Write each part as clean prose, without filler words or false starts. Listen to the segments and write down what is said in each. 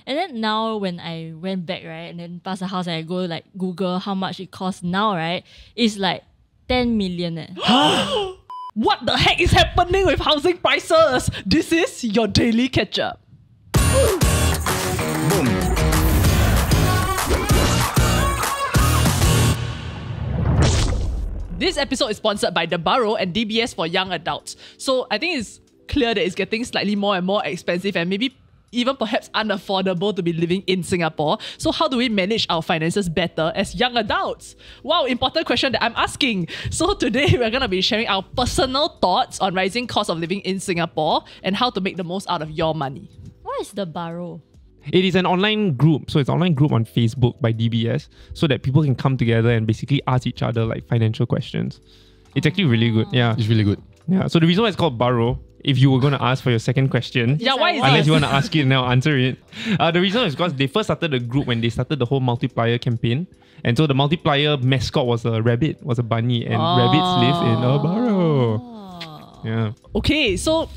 And then now when I went back, right, and then past the house and I go like Google how much it costs now, right, it's like 10 million. What the heck is happening with housing prices? This is your daily catch-up. Boom. This episode is sponsored by The Burrow and DBS for young adults. So I think it's clear that it's getting slightly more and more expensive and maybe even perhaps unaffordable to be living in Singapore. So how do we manage our finances better as young adults? Wow, important question that I'm asking. So today we're going to be sharing our personal thoughts on rising cost of living in Singapore and how to make the most out of your money. What is the Burrow? It is an online group. So it's an online group on Facebook by DBS so that people can come together and basically ask each other like financial questions. It's actually really good. Yeah. It's really good. Yeah. So the reason why it's called Burrow, if you were going to ask for your second question, Yeah, why is unless this? you want to ask it and I'll answer it. The reason is because they first started the group when they started the whole multiplier campaign. And so the multiplier mascot was a rabbit, was a bunny, and rabbits live in a burrow. Yeah. Okay, so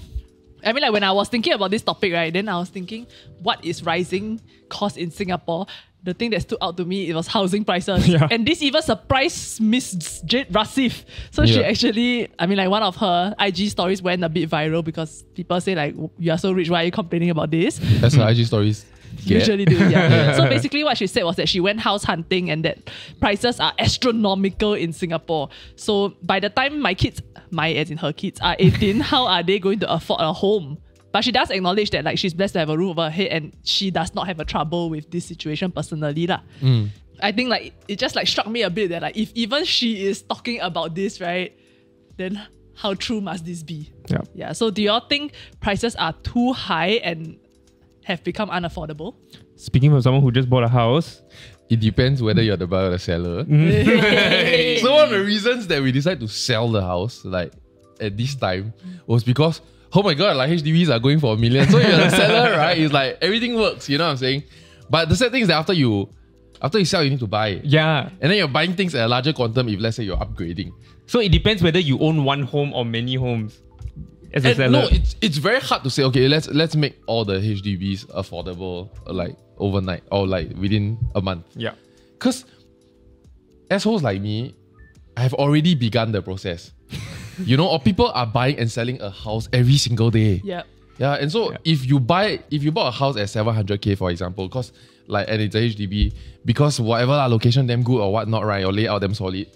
I mean, like when I was thinking about this topic, right, then I was thinking, what is rising cost in Singapore? The thing that stood out to me, it was housing prices. Yeah. And this even surprised Miss Jade Rasif. So she actually, I mean, like one of her IG stories went a bit viral because people say like, you are so rich, why are you complaining about this? That's her IG stories. Usually do, yeah. So basically what she said was that she went house hunting and that prices are astronomical in Singapore. So by the time my kids, as in her kids, are 18, how are they going to afford a home? But she does acknowledge that like she's blessed to have a roof over her head and she does not have a trouble with this situation personally. I think like it just like struck me a bit that like if even she is talking about this, right, then how true must this be? Yeah. Yeah. So do y'all think prices are too high and have become unaffordable? Speaking of someone who just bought a house, It depends whether you're the buyer or the seller. So one of the reasons that we decided to sell the house like at this time was because, oh my god, like HDBs are going for $1 million. So you're the seller, right? It's like everything works, you know what I'm saying? But the sad thing is that after you sell, you need to buy. yeah. And then you're buying things at a larger quantum if let's say you're upgrading. So it depends whether you own one home or many homes as a seller. No, it's very hard to say, okay, let's make all the HDBs affordable like overnight or like within a month. Yeah. Because assholes like me have already begun the process. You know, or people are buying and selling a house every single day. Yeah. Yeah, and so if you bought a house at 700k, for example, because like and it's a HDB, because whatever location them good or whatnot, right, or layout them solid,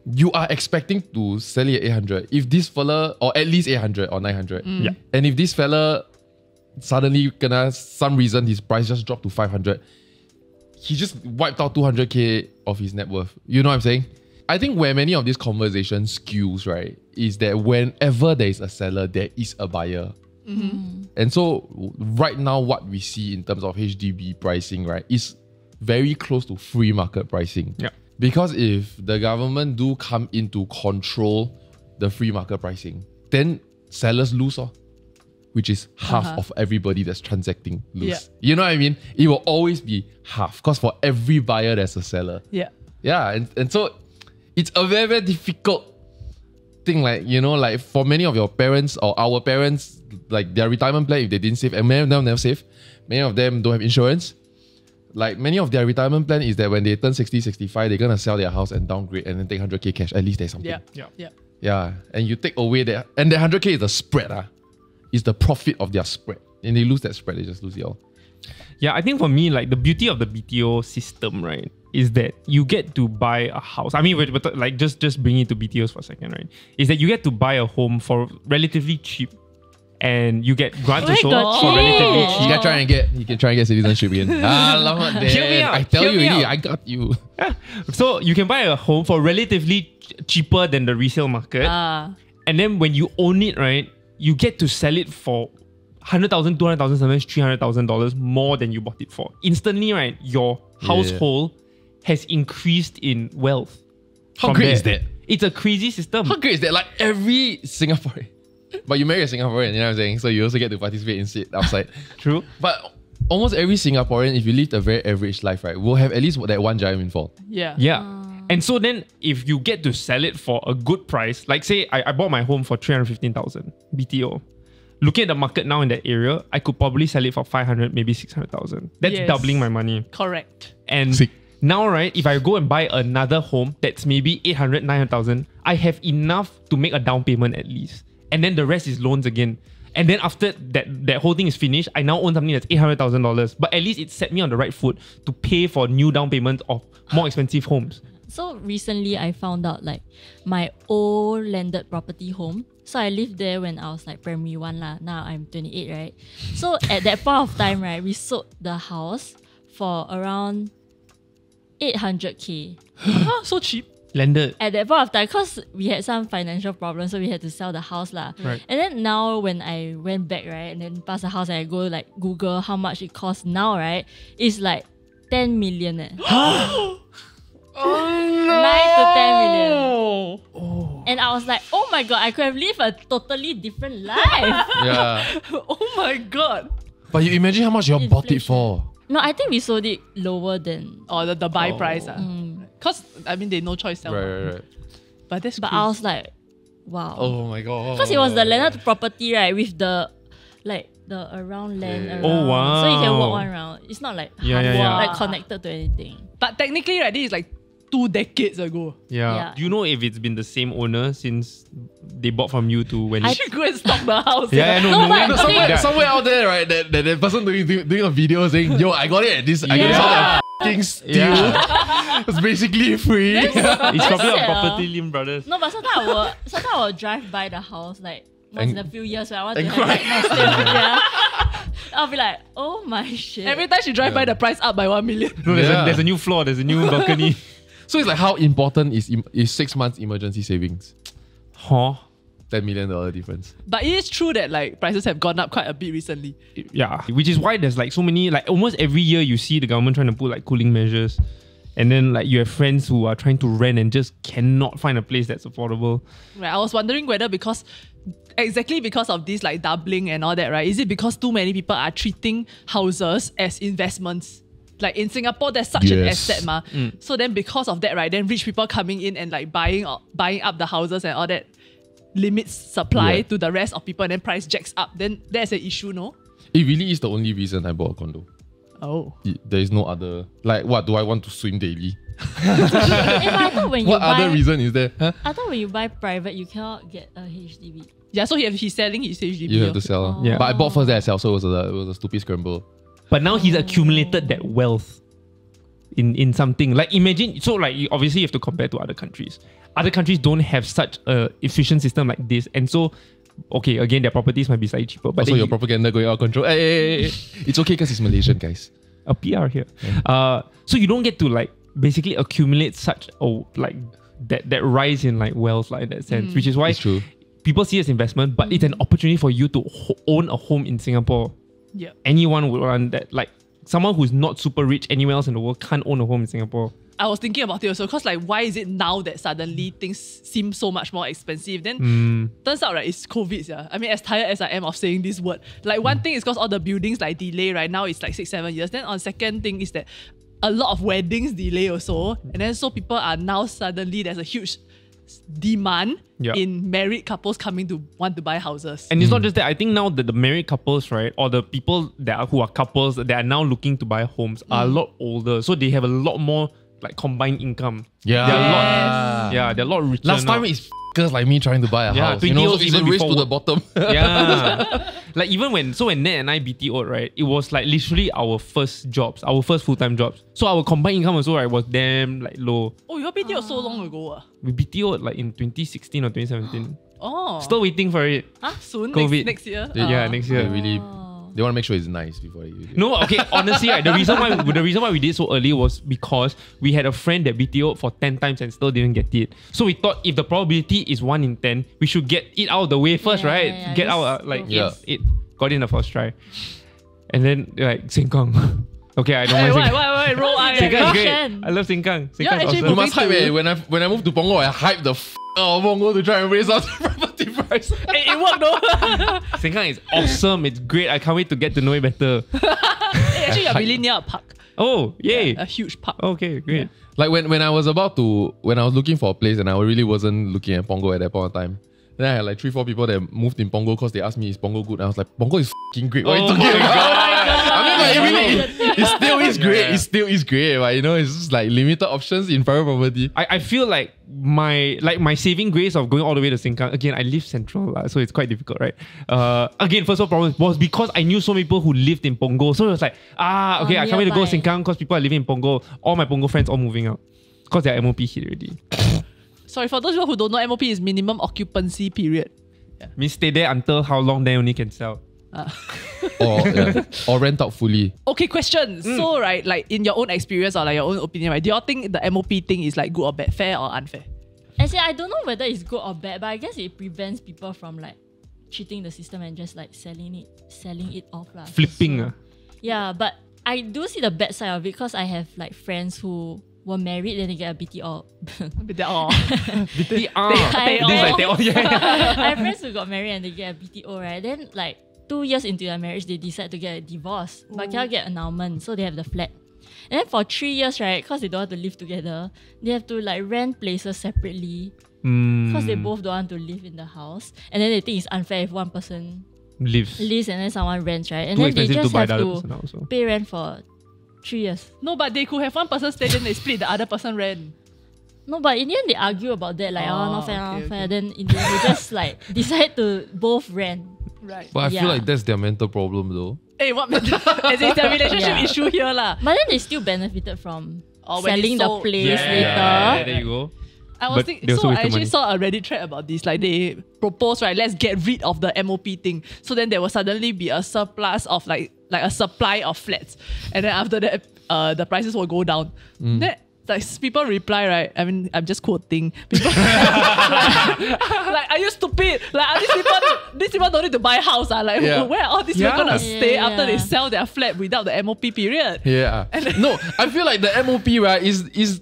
you are expecting to sell it at 800. If this fella, or at least 800 or 900, Yeah. and if this fella suddenly some reason his price just dropped to 500, he just wiped out 200k of his net worth. You know what I'm saying? I think where many of these conversations skews, right, is that whenever there is a seller, there is a buyer. And so right now what we see in terms of HDB pricing, right, is very close to free market pricing. Yeah. Because if the government do come in to control the free market pricing, then sellers lose, which is half of everybody that's transacting lose. Yeah. You know what I mean? It will always be half because for every buyer there's a seller. Yeah. Yeah, and so it's a very, very difficult thing, like, you know, like for many of your parents or our parents, like their retirement plan, if they didn't save, and many of them never save, many of them don't have insurance. Like many of their retirement plan is that when they turn 60, 65, they're going to sell their house and downgrade and then take 100k cash. At least there's something. Yeah. And you take away that, and the 100k is the spread. Is the profit of their spread. And they lose that spread, they just lose it all. Yeah, I think for me, like the beauty of the BTO system, right, is that you get to buy a house. I mean, but like just bring it to BTOs for a second, right? Is that you get to buy a home for relatively cheap, and you get grants Oh my also God, for relatively cheap. cheap. You can try and get citizenship again. Alamak, Hear me Dan. out, I tell hear you me already, out. I got you. So you can buy a home for relatively cheaper than the resale market, and then when you own it, right, you get to sell it for $100,000, $200,000, sometimes $300,000 more than you bought it for. Instantly, right, your household has increased in wealth. How from great there. is that? It's a crazy system. How great is that? Like every Singaporean. But you marry a Singaporean, you know what I'm saying? So you also get to participate in it outside. True. But almost every Singaporean, if you live a very average life, right, will have at least that one giant windfall. Yeah. Yeah. And so then if you get to sell it for a good price, like say I bought my home for 315,000 BTO. looking at the market now in that area, I could probably sell it for 500, maybe 600,000. That's Yes. doubling my money. Correct. And Sick. now, right, if I go and buy another home that's maybe 800, 900,000, I have enough to make a down payment at least. And then the rest is loans again. And then after that whole thing is finished, I now own something that's $800,000. But at least it set me on the right foot to pay for new down payments of more expensive homes. So recently I found out like my old landed property home. So I lived there when I was like primary 1 lah. Now I'm 28, right? So at that point of time, right, we sold the house for around 800K. So cheap. Landed. At that point of time, because we had some financial problems, so we had to sell the house lah. Right. And then now when I went back, right, and then past the house and I go like Google how much it costs now, right, it's like 10 million. 9 to 10 million. Oh. And I was like, oh my god, I could have lived a totally different life. Yeah. Oh my god. But you imagine how much you all bought it for. No, I think we sold it lower than. Or the buy price. Mm. Because, I mean, they no choice. Sell. Right. But that's But crazy. I was like, wow. Oh my god. Because it was the landed property, right, with the around land Yeah. around. Oh, wow. So you can walk one round. It's not like Yeah, yeah, yeah. like connected to anything. But technically, right, this is like 2 decades ago. Yeah. Yeah. Do you know if it's been the same owner since they bought from you to when I should go and stock the house. Yeah, no, No, no, but no, somewhere, yeah. somewhere out there, right? That person doing a video saying, "Yo, I got it at this. I got this all Yeah. at f***ing steal. Yeah. It's basically free." It's probably on sad, property Lim Brothers. No, but sometimes I will drive by the house like once in a few years when I want to and have like nostalgia. I'll be like, oh my shit. Every time she drive by, the price up by 1 million. No, Yeah. there's a new floor, there's a new balcony. So it's like, how important is 6 months emergency savings? Huh? $10 million difference. But it is true that like prices have gone up quite a bit recently. Yeah. Which is why there's like so many, like almost every year you see the government trying to put like cooling measures. And then like you have friends who are trying to rent and just cannot find a place that's affordable. Right, I was wondering whether because of this like doubling and all that, right? Is it because too many people are treating houses as investments? Like in Singapore, there's such an Yes. asset, ma. So then because of that, right, then rich people coming in and like buying up the houses and all that limits supply Yeah. to the rest of people and then price jacks up. Then there's an issue, no? It really is the only reason I bought a condo. Oh. There is no other. Like, what do I want to swim daily? I thought when you What buy, other reason is there? Huh? I thought when you buy private, you cannot get a HDB. Yeah, so he's selling his HDB. You have to sell. Oh. Yeah. But I bought first, then I sell, so it was a stupid scramble. But now he's accumulated that wealth in something. Like imagine, so like obviously you have to compare to other countries. Other countries don't have such a efficient system like this. And so, okay, again, their properties might be slightly cheaper. But Also, then your propaganda going out of control. Hey. It's okay because it's Malaysian, guys. a PR here. So you don't get to like basically accumulate such like that rise in like wealth like in that sense, which is why It's true. people see it as investment, but it's an opportunity for you to own a home in Singapore. Yeah. Anyone would want that. Like someone who's not super rich anywhere else in the world can't own a home in Singapore. I was thinking about it also because like why is it now that suddenly things seem so much more expensive? Then turns out right, it's COVID. Yeah. I mean, as tired as I am of saying this word, like one thing is because all the buildings like delay right now, it's like 6-7 years. Then on second thing is that a lot of weddings delay also, and then so people are now suddenly there's a huge demand Yeah. in married couples coming to want to buy houses. And it's not just that. I think now that the married couples, right, or the people who are couples that are now looking to buy homes are a lot older, so they have a lot more like combined income. Yeah. They're a lot richer. Last now. time it's f***ers like me trying to buy a Yeah, house. 20 so years it's a even race before to the bottom. Yeah. Like even when Ned and I BTO'd, right, it was like literally our first jobs, our first full-time jobs. So our combined income also, right, was damn like low. Oh, your BTO so long ago. We BTO'd like in 2016 or 2017. Oh. Still waiting for it. Huh? Soon? COVID. Next year? Yeah, next year. They really, they want to make sure it's nice before they use it. No, okay, honestly, right, the reason why we did so early was because we had a friend that BTO'd for 10 times and still didn't get it. So we thought if the probability is 1 in 10, we should get it out of the way first, right? Yeah, Get just out, like, go yes, it got in the first try. And then, like, Sengkang. Okay, I don't Hey, mind why? Roll eye. Sengkang is great. Russian. I love Sengkang. Yeah, Sengkang's actually, You awesome. must hype when I moved to Punggol, I hyped the out of Punggol to try and raise up the property price. Hey, it worked though. Sengkang is awesome. It's great. I can't wait to get to know it better. Hey, actually, you're really near a park. Oh, yay. A huge park. Okay, great. Like when I was looking for a place and I really wasn't looking at Punggol at that point of time. Then I had like 3-4 people that moved in Punggol because they asked me, is Punggol good? And I was like, Punggol is f***ing great. What are you talking about? I mean, like, it still is great. It still is great. But you know, it's just like limited options in private property. I feel like my saving grace of going all the way to Sengkang, again, I live central, so it's quite difficult, right? Again, first world problem was because I knew so many people who lived in Punggol. So it was like, okay, I can't wait to go to Sengkang because people are living in Punggol. All my Punggol friends all moving out because they're MOP hit already. Sorry, for those people who don't know, MOP is minimum occupancy period. Means stay there until how long then only can sell. Or rent out fully. Okay, question. So, right, like in your own experience or like your own opinion, right, do you all think the MOP thing is like good or bad, fair or unfair? Actually, I don't know whether it's good or bad, but I guess it prevents people from like cheating the system and just like selling it off. Flipping. So, yeah, but I do see the bad side of it because I have like friends who were married, then they get a BTO. BTO. I have friends who got married and they get a BTO, right? Then like 2 years into their marriage, they decide to get a divorce, but cannot get annulment, so they have the flat. And then for 3 years, right, because they don't want to live together, they have to like rent places separately because they both don't want to live in the house. And then they think it's unfair if one person lives and then someone rents, right? And then they just have to pay rent for 3 years. No, but they could have one person stay, then they split the other person rent. No, but in the end they argue about that, like, not fair, not fair. Okay. Then in the end they just like decide to both rent. Right. But I feel like that's their mental problem though. Hey, what? As it's a relationship issue here lah. But then they still benefited from when selling the sold- place later. Yeah, there you go. I actually saw a Reddit thread about this. Like they proposed, right, let's get rid of the MOP thing. So then there will suddenly be a surplus of like a supply of flats. And then after that, the prices will go down. Then like people reply, right? I mean, I'm just quoting. People like, are you stupid? Like, are these people don't need to buy a house. Like, where are all these people gonna stay after they sell their flat without the MOP period? Yeah. No, I feel like the MOP, right, is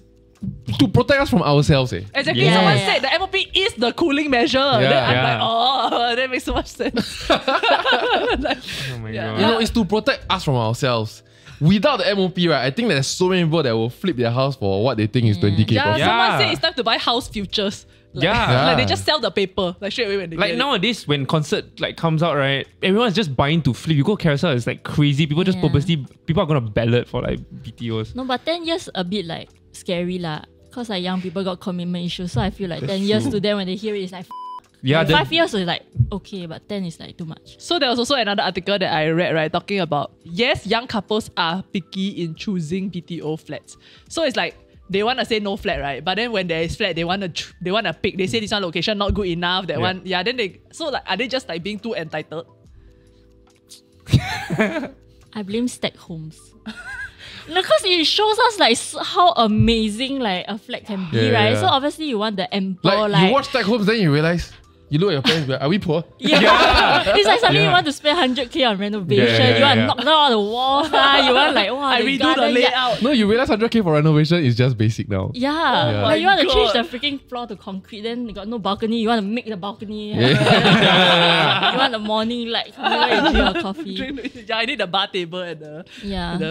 to protect us from ourselves. Exactly. Someone said the MOP is the cooling measure. Then I'm like, that makes so much sense. Oh my god. You know, it's to protect us from ourselves. Without the MOP, right, I think there's so many people that will flip their house for what they think is 20k. Someone said it's time to buy house futures. Like they just sell the paper like straight away when they like get nowadays when concert like comes out, right, everyone's just buying to flip. You go carousel, it's like crazy. People just purposely, people are gonna ballot for like BTOs. No, but 10 years a bit like scary lah. Cause like young people got commitment issues, so I feel like 10 years to them when they hear it, it's like yeah. 5 years is like okay, but 10 is like too much. So there was also another article that I read, right, talking about yes, young couples are picky in choosing BTO flats. So it's like they want to say no flat, right? But then when there is flat, they want to pick. They say this one location not good enough. That one, then they like are they just like being too entitled? I blame stack homes. No, because it shows us like how amazing like a flat can be, right? So obviously you want the ample like you watch Tech Homes, then you realize. You look at your parents, are we poor? It's like suddenly you want to spend 100k on renovation. You want to knock down all the walls. You want like, wow, I redo the layout. No, you realize 100k for renovation is just basic now. Like you want to change the freaking floor to concrete, then you got no balcony. You want to make the balcony. You want the morning light. You want to drink your coffee. I need the bar table and the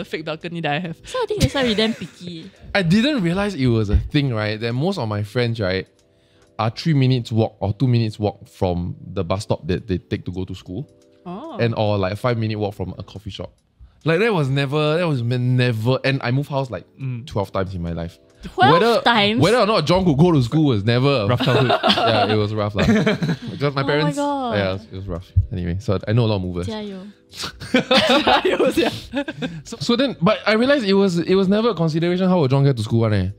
fake balcony that I have. So I think that's why we're damn picky. I didn't realize it was a thing, right? That most of my friends, right, are 3 minutes walk or 2 minutes walk from the bus stop that they take to go to school. And or like 5-minute walk from a coffee shop. Like that was never, and I moved house like 12 times in my life. 12 times? Whether or not John could go to school was never rough childhood. Yeah, it was rough lah. Because my parents, it was rough. Anyway, so I know a lot of movers. So then, but I realized it was never a consideration how would John get to school one.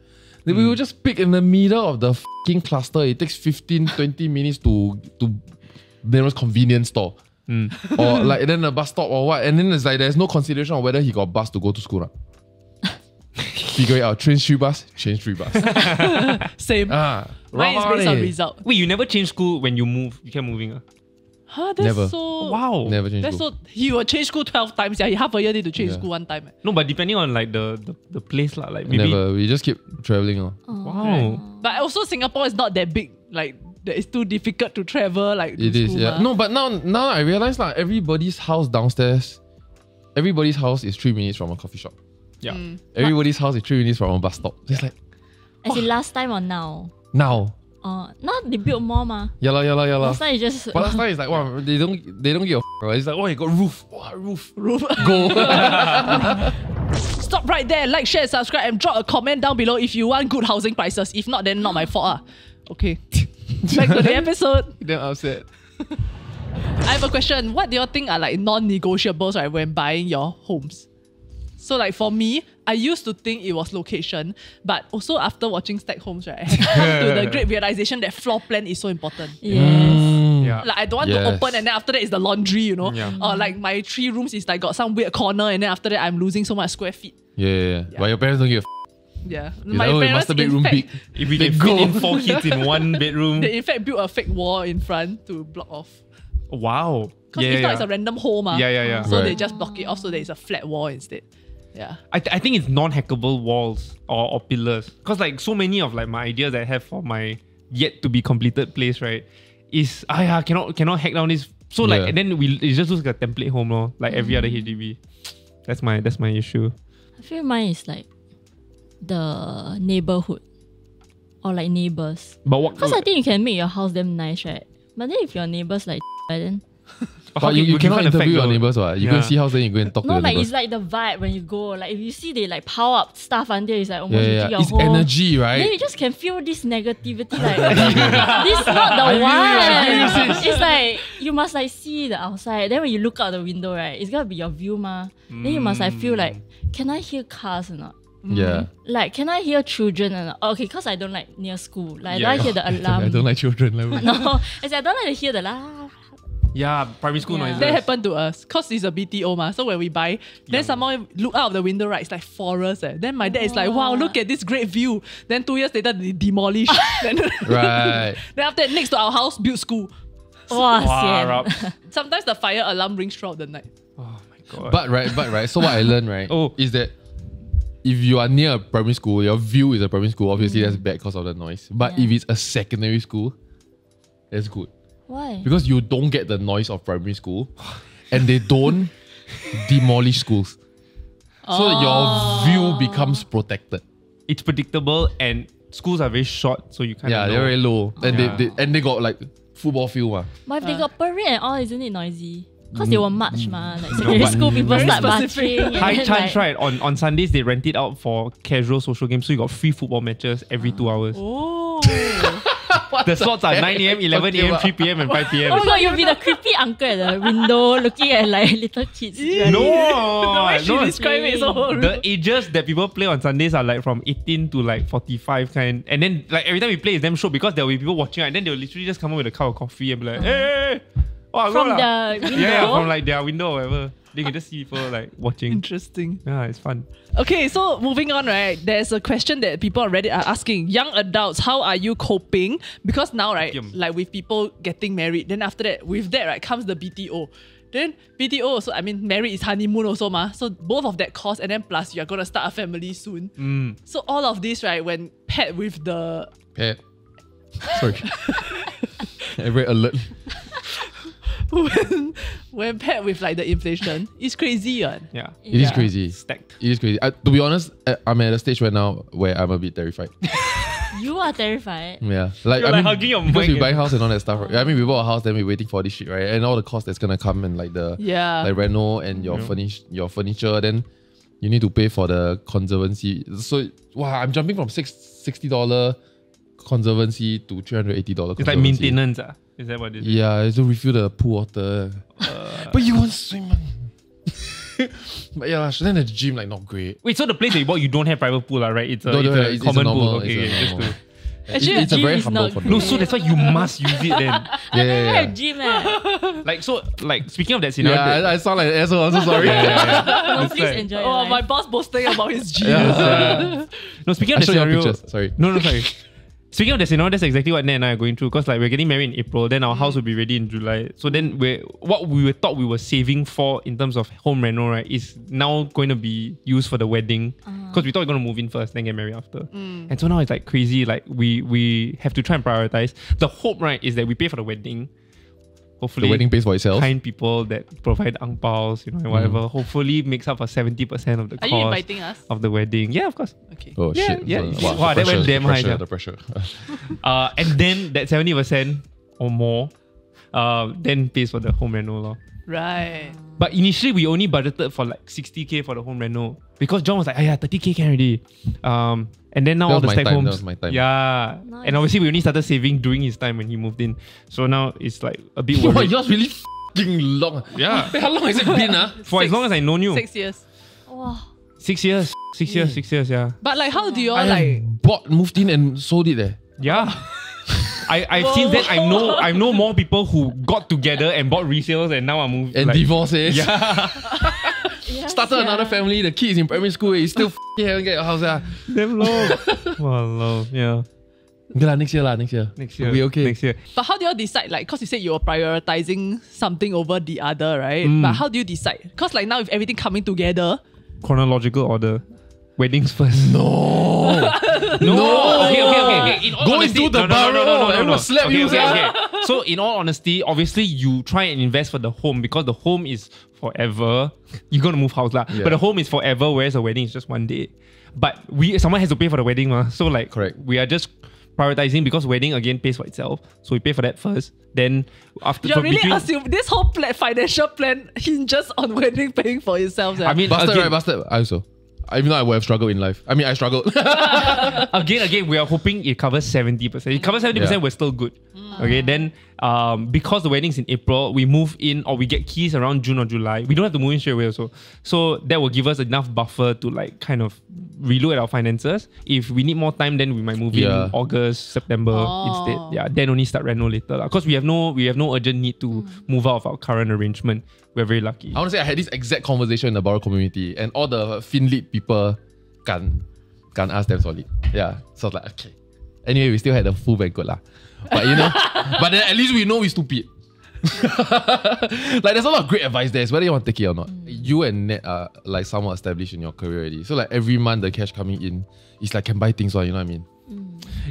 We will just pick in the middle of the fucking cluster. It takes 15-20 minutes to the nearest convenience store. Or like then a bus stop or what. And then it's like there's no consideration of whether he got bus to go to school. Figure it out. Change 3 bus, change 3 bus. Same. Mine is based on result. Wait, you never change school when you move? You kept moving? Huh, that's Never. so... Wow. Never change That's school. so... He will change school 12 times. Yeah, he half a year need to change school 1 time. No, but depending on like the place lah, like maybe... Never. We just keep traveling. Wow. But also Singapore is not that big. Like, that it's too difficult to travel. Like, It is, yeah. No, but now I realize like everybody's house downstairs, everybody's house is 3 minutes from a coffee shop. Yeah. Everybody's house is 3 minutes from a bus stop. It's like, As in last time or now? now. Now they build more ma. Yeah lah. Last time it's just But last time it's like, wow, they don't give a right? It's like, oh, you got roof. Wow, roof. Go. Stop right there. Like, share, subscribe, and drop a comment down below if you want good housing prices. If not, then not my fault. Okay. Back to the episode. Damn upset. I have a question. What do you think are like non-negotiables, right, when buying your homes? So like for me, I used to think it was location, but also after watching Stack Homes, right, I have come to the great realization that floor plan is so important. yes. Yeah. Like I don't want to open and then after that is the laundry, you know? Yeah. Or like my 3 rooms is like got some weird corner and then after that I'm losing so much square feet. Yeah. But your parents don't give a Yeah. You know, master bedroom big. If we can fit in 4 kids in one bedroom. They in fact built a fake wall in front to block off. Wow. Because if not, it's a random hole, ma. Yeah. So Right. they just block it off so there is a flat wall instead. Yeah. I think it's non-hackable walls or pillars. Because like so many of like my ideas I have for my yet to be completed place, right, is cannot hack down this. So like and then it just looks like a template home, lor, like every other HDB. That's my issue. I feel mine is like the neighborhood or like neighbors. But what? Because I think you can make your house damn nice, right? But then if your neighbors like then But you cannot interview your neighbors, what? You go and see house, then you go and talk to no, your like neighbors. it's like the vibe when you go. Like if you see they like pile up stuff until it's like almost Yeah. into your It's home. energy, right? Then you just can feel this negativity. Like this is not the one. It's like you must like see the outside. Then when you look out the window, right, it's gonna be your view, ma. Then you must like feel like, can I hear cars or not? Yeah. Like, can I hear children or not? Okay, because I don't like near school. Like, I don't hear the I alarm. don't like children. Like, No, as in, I don't like to hear the la. Yeah, primary school Yeah. noises. That happened to us because it's a BTO ma. So when we buy, then someone look out of the window, right? It's like forest. Then my dad is like, wow, look at this great view. Then 2 years later, they demolish. then, right. then after that, next to our house, build school. Wow, Wow, sian. Sometimes the fire alarm rings throughout the night. Oh my god. But right. So what I learned, right, is that if you are near a primary school, your view is a primary school. Obviously, that's bad because of the noise. But if it's a secondary school, that's good. Why? Because you don't get the noise of primary school and they don't demolish schools. So your view becomes protected. It's predictable and schools are very short, so you can't. Yeah, they're very low. And they got like football field. But if they got parade and all, isn't it noisy? Because they will march, ma. Like secondary but school people very start specific. marching. and High then, chance, like, right? On Sundays, they rent it out for casual social games. So you got free football matches every 2 hours. Oh. The slots are 9 a.m., 11 a.m., 3 p.m. and 5 p.m. Oh my god, you'll be the creepy uncle at the window looking at like little kids. running. The way she no. described it is so horrible. The ages that people play on Sundays are like from 18 to like 45 kind. And then like every time we play, it's damn short because there will be people watching, and then they'll literally just come up with a cup of coffee and be like, hey, oh, From go lah." the window. Yeah, from like their window or whatever. They can just see people like watching. Interesting. Yeah, it's fun. Okay, so moving on, right? There's a question that people on Reddit are asking. Young adults, how are you coping? Because now, right, like with people getting married, then after that, with that, right, comes the BTO. Then BTO also, I mean, married is honeymoon also, ma. So both of that cost, and then plus you're gonna start a family soon. So all of this, right, when paired with the Pet. Sorry. I'm very alert. when paired with like the inflation, it's crazy, one. Yeah. It is crazy. Stacked. It is crazy. To be honest, I'm at a stage right now where I'm a bit terrified. You are terrified. Yeah. Like, You're I like mean, hugging your because mic we buy house and all that stuff. Right? I mean, we bought a house, then we're waiting for this shit, right? And all the cost that's gonna come and like the like reno and your furniture, then you need to pay for the conservancy. So wow, I'm jumping from $60 conservancy to $380. It's like maintenance. Is that what it is? Yeah, I have to refill the pool water. But you want swim, man. But yeah, then the gym like not great. Wait, so the place that you bought, you don't have private pool, right? It's a, It's common a normal, pool. Okay, it's a just normal. to... Actually, it's a gym very is humble not condo. No, so that's why you must use it then. I never have gym, Like, so, like, speaking of that scenario... Yeah, I sound like an asshole. I'm so sorry. No, please like- enjoy. Oh, your my life. boss boasting about his gym. No, speaking of I the show you scenario... pictures. Sorry. No, sorry. Speaking of the scenario, that's exactly what Nat and I are going through. Because like we're getting married in April, then our house will be ready in July. So then what we thought we were saving for in terms of home rental, right, is now going to be used for the wedding. Because we thought we were going to move in first, then get married after. And so now it's like crazy. Like we have to try and prioritize. The hope, right, is that we pay for the wedding. hopefully The wedding pays for itself. kind people that provide ang paos, you know, and whatever. Hopefully makes up for 70% of the Are cost you inviting us? of the wedding. Yeah, of course. Okay. Oh Yeah, shit! yeah. So, Wow, the that went damn high, The pressure. And then that 70% or more, then pays for the home rental. Lor. Right. But initially, we only budgeted for like 60K for the home rental because John was like, yeah, 30K can already. And then now That all was the my step time, homes. that was my time. Yeah. Nice. And obviously, we only started saving during his time when he moved in. So now it's like a bit Wow, worried. yours really f***ing long. Yeah. Wait, how long has it been? For as long as I known you. 6 years. Wow. 6 years. 6 years, 6 years, yeah. But like, how do you all I like? bought, moved in and sold it there. Yeah. I've seen that. I know more people who got together and bought resales and now are moved. And like, divorces. Yeah. Yes, Started yeah. another family, the kids in primary school, you still f***ing haven't get your house. Damn long. Walao, yeah. Okay, next year. Next year. We'll be okay. Next year. But how do you all decide? Like, cause you said you were prioritizing something over the other, right? But how do you decide? Cause like now, with everything coming together, Chronological order. Weddings first. No. No. Okay. In all Go honesty, into the no. barrel. Everyone slap you, sia. So in all honesty, obviously you try and invest for the home because the home is forever. You're gonna move house lah. Yeah. But the home is forever, whereas the wedding is just one day. But someone has to pay for the wedding, ma. So like, Correct. we are just prioritizing because wedding again pays for itself. So we pay for that first. Then after you're really between- assuming this whole financial plan hinges on wedding paying for itself. I mean, Bastard, again, right? Bastard. I also. Even though I would have struggled in life. I mean, I struggled. again, we are hoping it covers 70%. It covers 70%, Yeah. we're still good. Okay, then because the wedding's in April, we move in or we get keys around June or July. We don't have to move in straight away also. So that will give us enough buffer to like kind of relook at our finances. If we need more time, then we might move Yeah. in August, September instead. Yeah, then only start reno later. Because we have no urgent need to move out of our current arrangement. We're very lucky. I want to say I had this exact conversation in the Baro community and all the Finlit people can ask them solid. Yeah. So I was like, okay. Anyway, we still had a full banquet lah. But you know, but then at least we know we're stupid. Like there's a lot of great advice there. It's whether you want to take it or not. You and Ned are like somewhat established in your career already. So like every month the cash coming in, it's like can buy things, you know what I mean?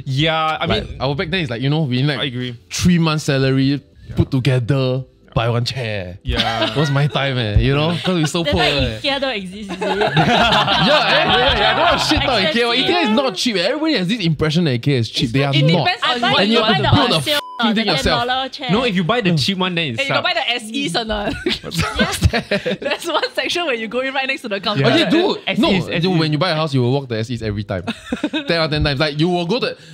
Yeah, I Like mean, our back then is like, you know, we need I like agree. 3 months salary put together, buy one chair. Yeah. That was my time, you know? Because we're so That's poor. why IKEA don't exist, is it? Yeah, I don't have shit on IKEA. Expensive. IKEA is not cheap. Everybody has this impression that IKEA is cheap. They are it not. depends I on buy, what And you you buy have the to build on the sale, f***ing the thing yourself. $10 chair. No, if you buy the cheap one, then it's Hey, you got buy the SEs or not? There's one section where you go in right next to the counter. Oh, yeah, dude. SEs, No, dude, when you buy a house, you will walk the SEs every time. 10 out of 10 times. Like, you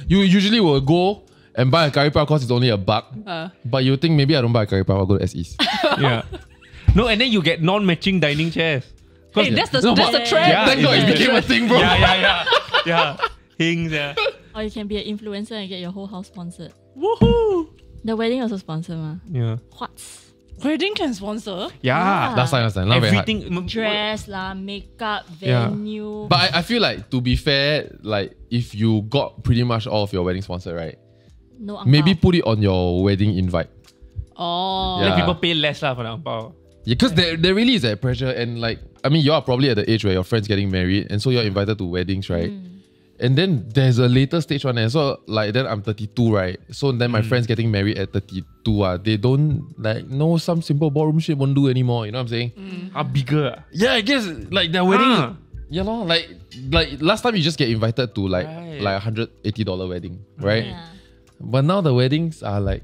usually will go and buy a curry puff because it's only $1. But you think maybe I don't buy a curry puff, I'll go to SEs. Yeah. No, and then you get non-matching dining chairs. Hey, that's the No, that's but- the trend. Yeah, Thank God it became a thing, bro. Yeah. Hings, yeah. Or you can be an influencer and get your whole house sponsored. Woohoo! The wedding also sponsored, ma. Yeah. What? Wedding can sponsor. Yeah. Last time. Not very hard. Everything. Dress lah, makeup, Yeah. venue. But I feel like, to be fair, like, if you got pretty much all of your wedding sponsored, right? no Maybe angpao. put it on your wedding invite. Oh. Yeah. Let people pay less lah for the angpao. Yeah, because there really is that pressure. And like, I mean, you are probably at the age where your friend's getting married. And so you're invited to weddings, right? And then there's a later stage one. And so like, then I'm 32, right? So then my friends getting married at 32. They don't like, no, some simple ballroom shit won't do anymore. You know what I'm saying? Bigger. Yeah, I guess like their wedding. Ah. You know, like last time you just get invited to like Right. like $180 wedding, right? Yeah. But now the weddings are like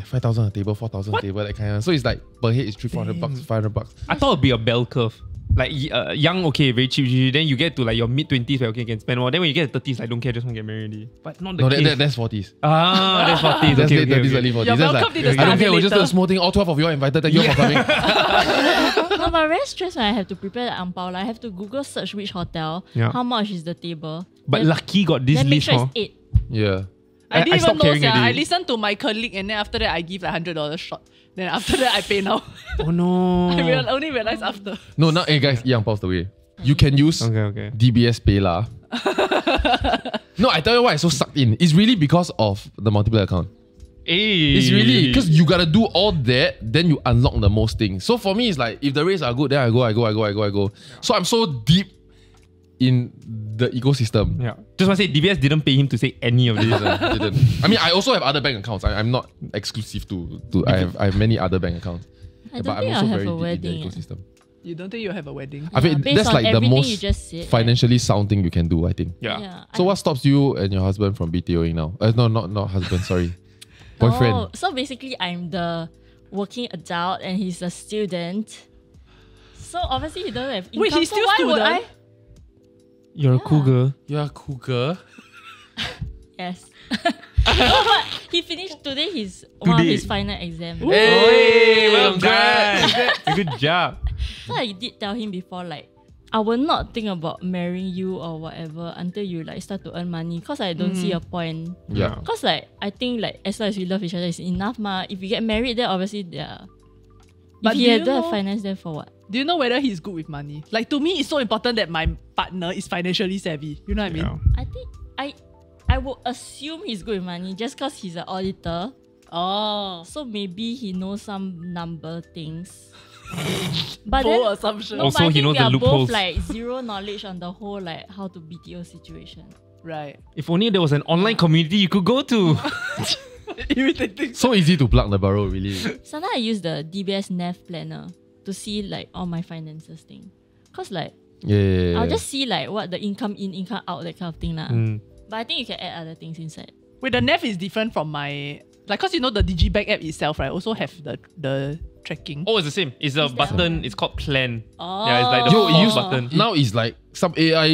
5,000 a table, 4,000 a table, that kind of. So it's like per head is $300, $500. I thought it'd be a bell curve. Like young, okay, very cheap. Then you get to like your mid-20s where okay, you can spend more. Then when you get to 30s, I don't care, just want to get married already. But not the No, case. that's 40s. That's 40s. That's Okay, late 30s, early 40s. Your That's welcome like, did I don't start care, we're just later. a small thing. All 12 of you are invited. Thank you for coming. No, but very stressed when I have to prepare the angpao. Like, I have to Google search which hotel, Yeah. how much is the table. But then, lucky got this then make list, sure huh? it's 8. Yeah. I didn't even stopped know, caring sia. already. I listened to my colleague and then after that I give like $100 shot. Then after that I pay now. Oh no. I only realized after. No, now, hey guys, Yang Pao's the way. You can use Okay. DBS PayLah. No, I tell you why it's so sucked in. It's really because of the multiplier account. Hey. It's really because you gotta do all that, then you unlock the most things. So for me, it's like if the rates are good, then I go. So I'm so deep in the ecosystem. Yeah. Just want to say, DBS didn't pay him to say any of this. Didn't. I mean, I also have other bank accounts. I'm not exclusive to I have many other bank accounts. I don't But think I'm I'll also have very a deep in wedding. the ecosystem. You don't think you'll have a wedding? I mean, Based that's on like the everything you most just said, financially sound thing you can do, I think. Yeah. So what stops you and your husband from BTOing now? No, not husband, sorry. Boyfriend. Oh, so basically I'm the working adult and he's a student. So obviously he doesn't have income. Wait, he's so still why would student? I? You're a cool girl. You're a cool girl. Yes. No, but he finished today one of his final exam. Hey, well done. Good job. So I did tell him before, like, I will not think about marrying you or whatever until you like start to earn money, because I don't see a point. Yeah. Because like I think like as long as we love each other, it's enough ma. If we get married, then obviously But if do he you don't have know- finance, then for what? Do you know whether he's good with money? Like, to me, it's so important that my partner is financially savvy. You know what I mean? Yeah. I think I would assume he's good with money just because he's an auditor. Oh. So maybe he knows some number things. But Bold then, assumption. no, Also, but I he think knows we the are loopholes. both like zero knowledge on the whole like how to BTO situation. Right. If only there was an online community you could go to. Irritating. So easy to plug the burrow, really. Sometimes I use the DBS NAV planner to see like all my finances thing. Cause like Yeah. I'll just see like what the income in, income out, that kind of thing lah. Mm. But I think you can add other things inside. Wait, the NEF is different from my... Like, cause you know the DigiBank app itself, right? Also have the tracking. Oh, it's the same. It's a Is that button. one? It's called Plan. Oh. Yeah, it's like the Yo, it pause used button. now it's like some AI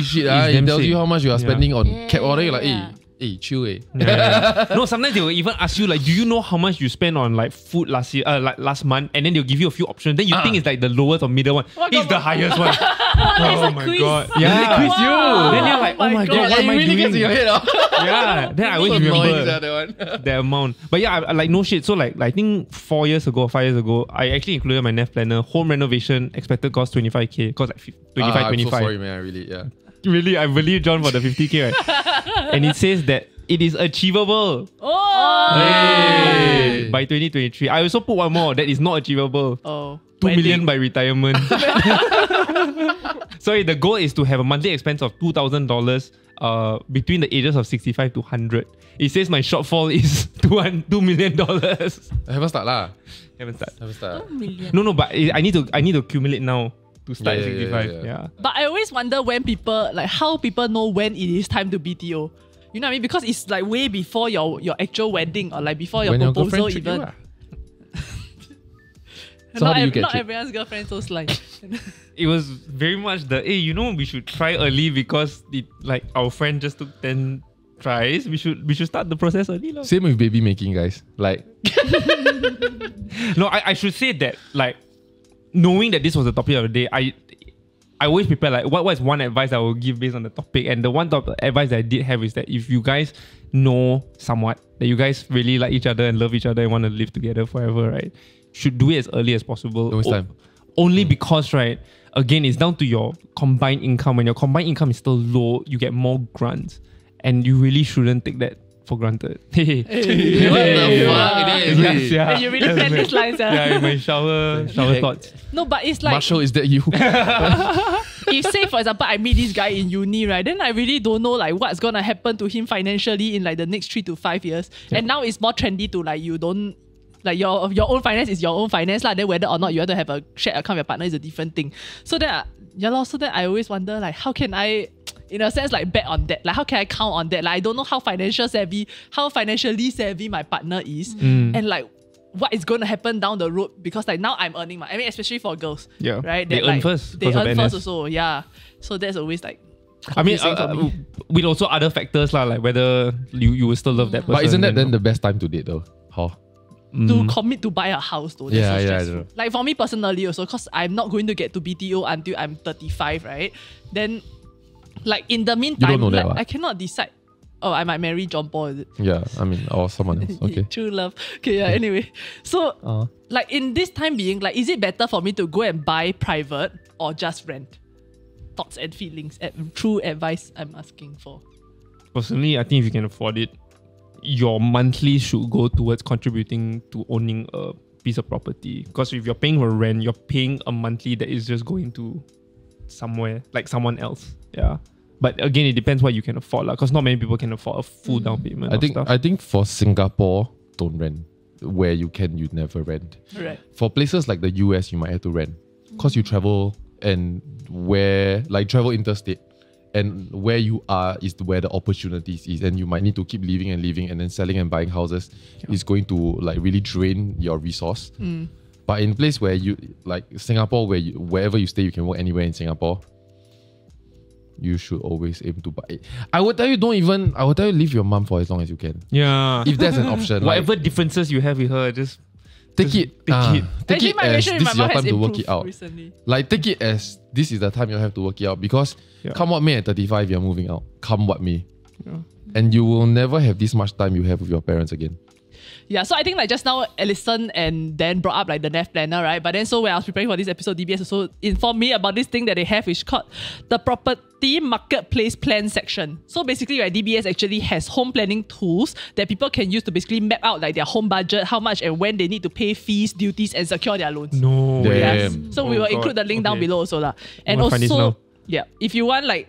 shit. It damn tells sick. you how much you are Yeah. spending on Yeah, cab order. You're like, yeah. hey, chill, eh. Yeah. No, sometimes they will even ask you like, do you know how much you spent on like food last year, like last month, and then they'll give you a few options. Then you think it's like the lowest or middle one. Oh my It's God, the highest one. there's Oh a my quiz. god! Yeah, they quiz you. Wow. Then you're like, oh my god, what am I it really doing? gets in your head. Yeah. Then I always remember the amount. But yeah, I like no shit. So like I think 5 years ago, I actually included my NEF planner. Home renovation expected cost 25k. Cost like 25, I'm 25. so sorry, man. I really, yeah. Really, I believe John for the 50k, right? And it says that it is achievable. Oh. Hey. By 2023. I also put one more that is not achievable. Oh. 2 Wedding. million by retirement. Sorry, the goal is to have a monthly expense of $2,000 between the ages of 65 to 100. It says my shortfall is $2 million. I haven't started lah. Haven't started. Haven't started. 2 million. No, but I need to accumulate now to start at Yeah, 65. yeah. Yeah. But I always wonder when people, like how people know when it is time to BTO. You know what I mean? Because it's like way before your actual wedding or like before your When your proposal girlfriend treat you even. lah. So how do you get not it? everyone's girlfriend so sly. It was very much the, hey, you know, we should try early because it, like our friend just took 10 tries. We should start the process early. Lah. Same with baby making, guys. Like, No, I should say that, like, knowing that this was the topic of the day, I always prepare like what is one advice I will give based on the topic. And the one advice that I did have is that if you guys know somewhat that you guys really like each other and love each other and want to live together forever, right? Should do it as early as possible. Don't waste time. Only because, right, again, it's down to your combined income. When your combined income is still low, you get more grants. And you really shouldn't take that for granted. what the fuck? Yes, yeah. And you really plan these lines, Yeah, in my shower thoughts. No, but it's like Marshall, is that you? if say for example I meet this guy in uni, right, then I really don't know like what's gonna happen to him financially in like the next 3 to 5 years. Yeah. And now it's more trendy to like you don't like your own finance is your own finance lah. Then whether or not you want to have a shared account with your partner is a different thing. So then so then I always wonder like how can I in a sense like bet on that? Like how can I count on that? Like I don't know how financially savvy my partner is and like what is going to happen down the road because like now I'm earning I mean especially for girls. Yeah. Right? They That, earn like, first They because of earn first NS. also, yeah. So that's always like I mean, confusing for me. with also other factors lah, like whether you will still love that person. But isn't that and- then the best time to date though? How? To commit to buy a house though. That's Yeah, so yeah, I stressful. know. Like for me personally also, because I'm not going to get to BTO until I'm 35, right? Then like in the meantime, know that, like, what? I cannot decide. Oh, I might marry John Paul, is it? Yeah, I mean, or someone else. Okay. True love. Okay, yeah, anyway. So like in this time being, like is it better for me to go and buy private or just rent? Thoughts and feelings, true advice I'm asking for. Personally, I think if you can afford it, your monthly should go towards contributing to owning a piece of property. Because if you're paying for rent, you're paying a monthly that is just going to somewhere, like someone else. Yeah. But again, it depends what you can afford, because not many people can afford a full down payment. I think for Singapore, don't rent. Where you can, you never rent. Right. For places like the US, you might have to rent because you travel and travel interstate, and where you are is where the opportunities is, and you might need to keep living, and then selling and buying houses is going to like really drain your resource. But in a place where you like Singapore, wherever you stay, you can work anywhere in Singapore. You should always aim to buy. I would tell you leave your mom for as long as you can. Yeah. If that's an option. Whatever differences you have with her, just take it. Take it as this is your time to work it out. Recently. Like, take it as this is the time you have to work it out, because come what may at 35, you're moving out. Come what may. Yeah. And you will never have this much time you have with your parents again. Yeah, so I think like just now, Alison and Dan brought up like the NEF planner, right? But then so when I was preparing for this episode, DBS also informed me about this thing that they have, which is called the Property Marketplace Plan section. So basically, right, DBS actually has home planning tools that people can use to basically map out like their home budget, how much and when they need to pay fees, duties, and secure their loans. No. Yes. So we will include the link down below also lah. And also, if you want like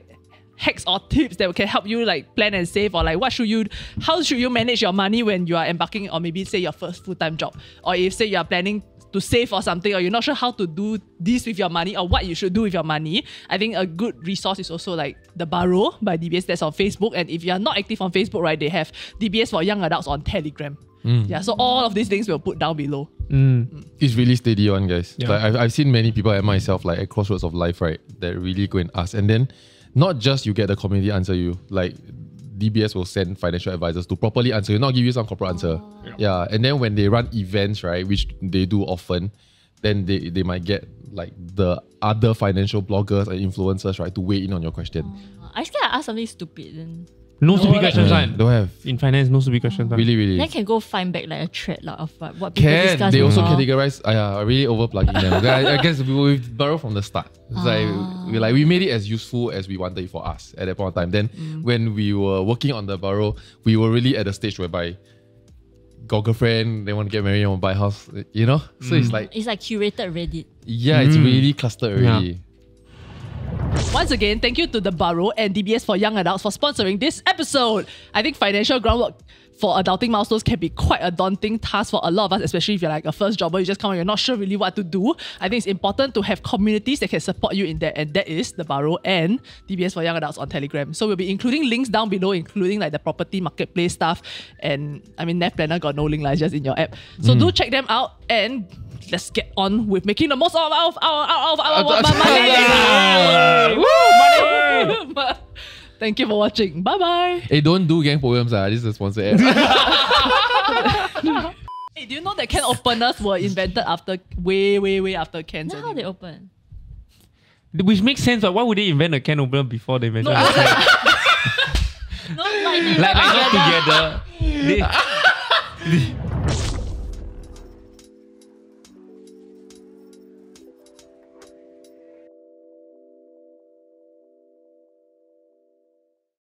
hacks or tips that can help you like plan and save, or like how should you manage your money when you are embarking on maybe say your first full-time job, or if say you are planning to save or something, or you're not sure how to do this with your money or what you should do with your money, I think a good resource is also like the Barrow by DBS that's on Facebook. And if you are not active on Facebook, right, they have DBS for young adults on Telegram. Yeah, so all of these things we'll put down below. It's really steady on, guys. Yeah. Like I've seen many people and myself like at crossroads of life, right, that really go and ask, and then not just you get the community answer you, like DBS will send financial advisors to properly answer you, not give you some corporate answer. Yeah. And then when they run events, right, which they do often, then they might get like the other financial bloggers and influencers, right, to weigh in on your question. I scared I ask something stupid then. No stupid questions, right? Don't have. In finance, no stupid questions. Really. Then can go find back like a thread of what people discuss. They also before. categorize. Really overplugging them. I guess we borrow from the start. It's we made it as useful as we wanted it for us at that point of time. Then when we were working on the Barrow, we were really at a stage whereby got girlfriend, they want to get married, want to buy a house, you know? So it's like curated Reddit. Yeah, it's really clustered already. Yeah. Once again, thank you to the Barrow and DBS for Young Adults for sponsoring this episode. I think financial groundwork for adulting milestones can be quite a daunting task for a lot of us, especially if you're like a first jobber, you just come out, you're not sure really what to do. I think it's important to have communities that can support you in that, and that is the Barrow and DBS for Young Adults on Telegram. So we'll be including links down below, including like the property marketplace stuff, and I mean NEF Planner got no link, like just in your app. So do check them out, and let's get on with making the most of our money. Thank you for watching. Bye bye. Hey, don't do gang poems. This is a sponsored app. Hey, do you know that can openers were invented after way after cans? That's how they open. Which makes sense, but why would they invent a can opener before they invented a can? No, like Like not together.